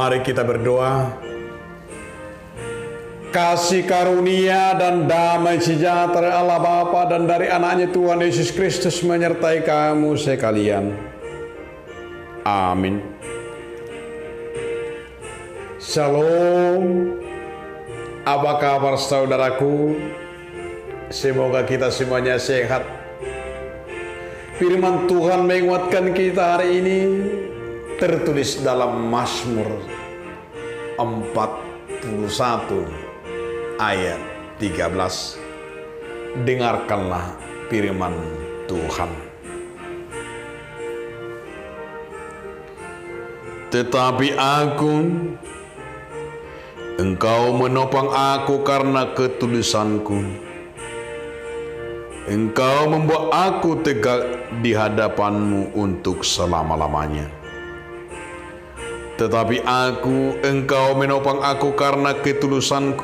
Mari kita berdoa. Kasih karunia dan damai sejahtera Allah Bapa dan dari anaknya Tuhan Yesus Kristus menyertai kamu sekalian. Amin. Shalom. Apa kabar saudaraku? Semoga kita semuanya sehat. Firman Tuhan menguatkan kita hari ini tertulis dalam Mazmur 41 ayat 13. Dengarkanlah firman Tuhan. Tetapi aku, Engkau menopang aku karena ketulusanku. Engkau membuat aku tegak di hadapan-Mu untuk selama-lamanya. Tetapi aku, Engkau menopang aku karena ketulusanku.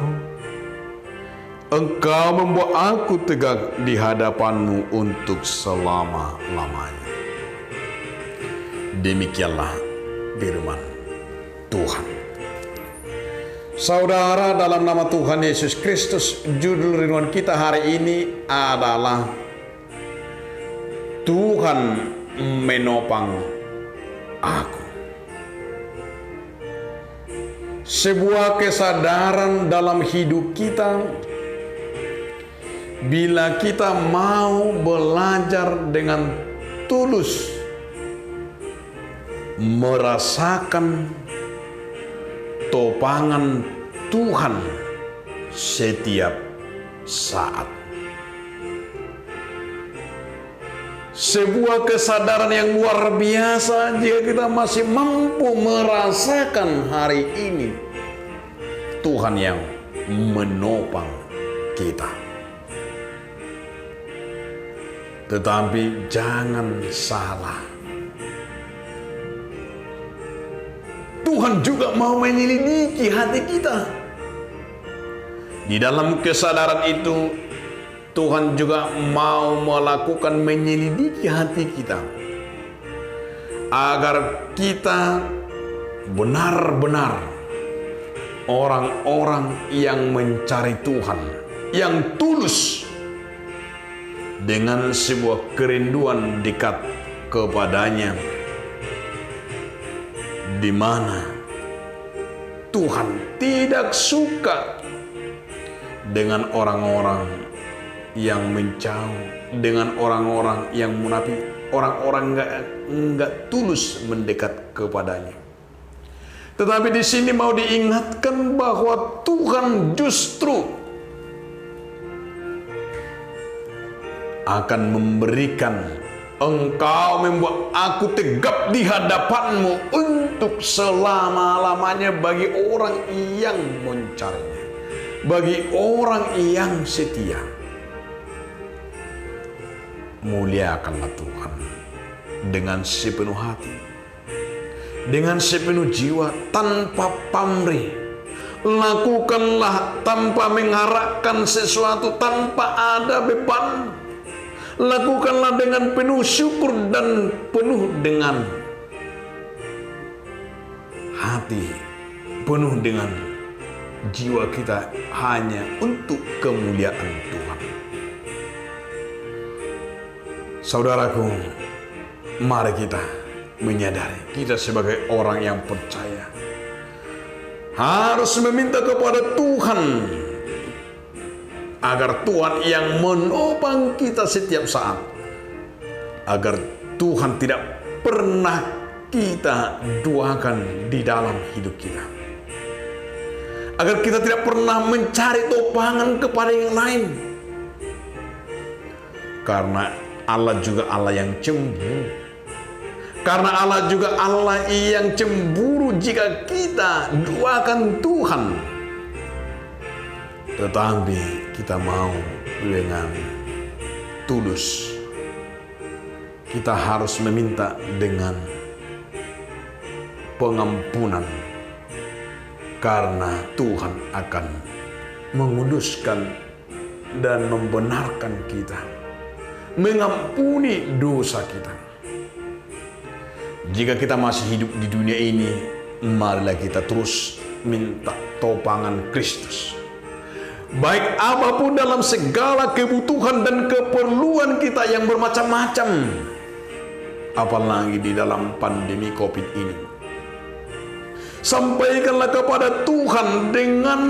Engkau membuat aku tegak di hadapan-Mu untuk selama-lamanya. Demikianlah firman Tuhan. Saudara, dalam nama Tuhan Yesus Kristus, judul renungan kita hari ini adalah Tuhan menopang aku. Sebuah kesadaran dalam hidup kita, bila kita mau belajar dengan tulus, merasakan topangan Tuhan setiap saat. Sebuah kesadaran yang luar biasa jika kita masih mampu merasakan hari ini Tuhan yang menopang kita. Tetapi jangan salah, Tuhan juga mau menyelidiki hati kita. Di dalam kesadaran itu, Tuhan juga mau melakukan menyelidiki hati kita, agar kita benar-benar orang-orang yang mencari Tuhan, yang tulus, dengan sebuah kerinduan dekat kepadanya, di mana Tuhan tidak suka dengan orang-orang yang menjauh, dengan orang-orang yang munafik, orang-orang enggak tulus mendekat kepadanya. Tetapi di sini mau diingatkan bahwa Tuhan justru akan memberikan, Engkau membuat aku tegap di hadapan-Mu untuk selama-lamanya bagi orang yang mencarinya, bagi orang yang setia. Muliakanlah Tuhan dengan sepenuh hati, dengan sepenuh jiwa, tanpa pamrih. Lakukanlah tanpa mengharapkan sesuatu, tanpa ada beban. Lakukanlah dengan penuh syukur dan penuh dengan hati, penuh dengan jiwa kita hanya untuk kemuliaan Tuhan. Saudaraku, mari kita menyadari, kita sebagai orang yang percaya harus meminta kepada Tuhan agar Tuhan yang menopang kita setiap saat, agar Tuhan tidak pernah kita duakan di dalam hidup kita, agar kita tidak pernah mencari topangan kepada yang lain, karena Allah juga Allah yang cemburu, karena Allah juga Allah yang cemburu jika kita duakan Tuhan. Tetapi kita mau dengan tulus. Kita harus meminta dengan pengampunan, karena Tuhan akan menguduskan dan membenarkan kita, mengampuni dosa kita. Jika kita masih hidup di dunia ini marilah kita terus minta topangan Kristus. Baik apapun dalam segala kebutuhan dan keperluan kita yang bermacam-macam, apalagi di dalam pandemi COVID ini, sampaikanlah kepada Tuhan dengan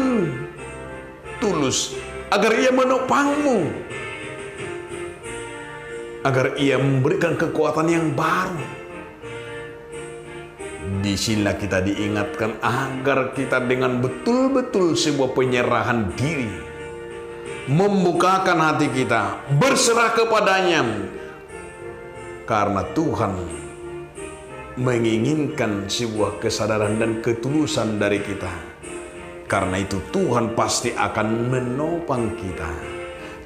tulus agar Ia menopangmu, agar Ia memberikan kekuatan yang baru. Disinilah kita diingatkan agar kita dengan betul-betul sebuah penyerahan diri, membukakan hati kita, berserah kepadanya, karena Tuhan menginginkan sebuah kesadaran dan ketulusan dari kita. Karena itu Tuhan pasti akan menopang kita.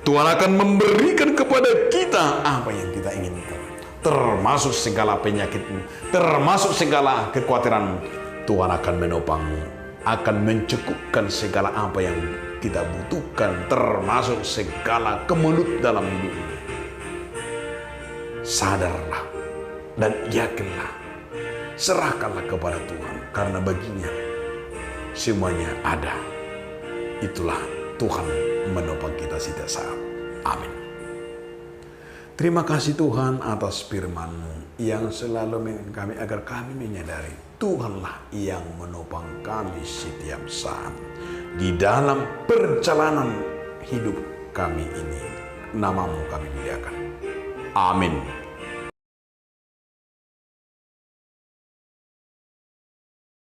Tuhan akan memberikan kepada kita apa yang kita inginkan, termasuk segala penyakitmu, termasuk segala kekhawatiran. Tuhan akan menopangmu, akan mencukupkan segala apa yang kita butuhkan, termasuk segala kemelut dalam hidupmu. Sadarlah dan yakinlah, serahkanlah kepada Tuhan, karena baginya semuanya ada. Itulah Tuhan menopang kita setiap saat. Amin. Terima kasih Tuhan atas firman-Mu yang selalu mengingatkan kami agar kami menyadari Tuhanlah yang menopang kami setiap saat di dalam perjalanan hidup kami ini. Nama-Mu kami muliakan. Amin.